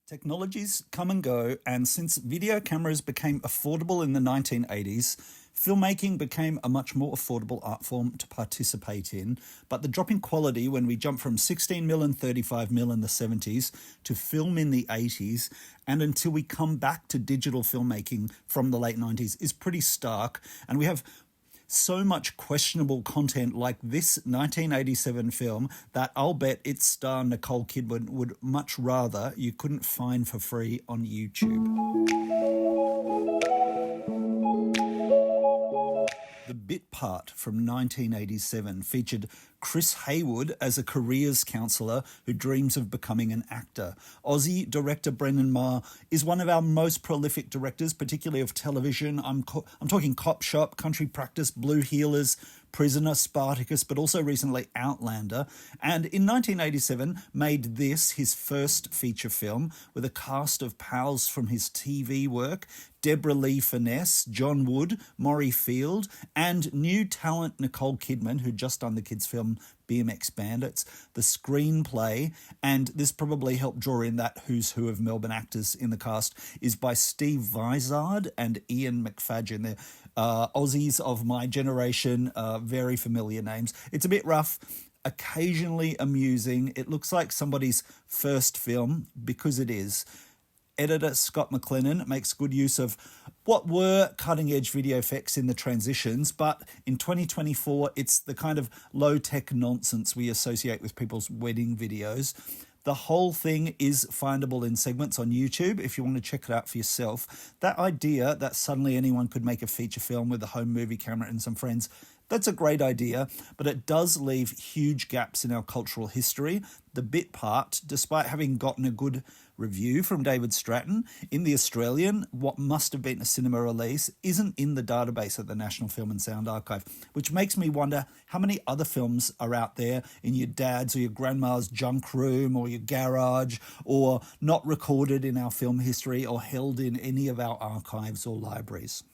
Technologies come and go, and since video cameras became affordable in the 1980s, filmmaking became a much more affordable art form to participate in. But the drop in quality when we jump from 16mm and 35mm in the 70s to film in the 80s, and until we come back to digital filmmaking from the late 90s, is pretty stark. And we have so much questionable content like this 1987 film that I'll bet its star Nicole Kidman would much rather you couldn't find for free on YouTube. The Bit Part from 1987 featured Chris Haywood as a careers counsellor who dreams of becoming an actor. Aussie director Brendan Maher is one of our most prolific directors, particularly of television. I'm talking Cop Shop, Country Practice, Blue Heelers, Prisoner, Spartacus, but also recently Outlander. And in 1987 made this his first feature film with a cast of pals from his TV work, Deborah Lee Finesse, John Wood, Maury Field, and new talent Nicole Kidman, who'd just done the kids' film BMX Bandits. The screenplay, and this probably helped draw in that who's who of Melbourne actors in the cast, is by Steve Vizard and Ian McFadgen. They're Aussies of my generation, very familiar names. It's a bit rough, occasionally amusing. It looks like somebody's first film, because it is. Editor Scott McLennan makes good use of what were cutting-edge video effects in the transitions, but in 2024, it's the kind of low-tech nonsense we associate with people's wedding videos. The whole thing is findable in segments on YouTube if you want to check it out for yourself. That idea that suddenly anyone could make a feature film with a home movie camera and some friends, that's a great idea, but it does leave huge gaps in our cultural history. The Bit Part, despite having gotten a good review from David Stratton, in The Australian, what must have been a cinema release isn't in the database at the National Film and Sound Archive, which makes me wonder how many other films are out there in your dad's or your grandma's junk room or your garage, or not recorded in our film history or held in any of our archives or libraries.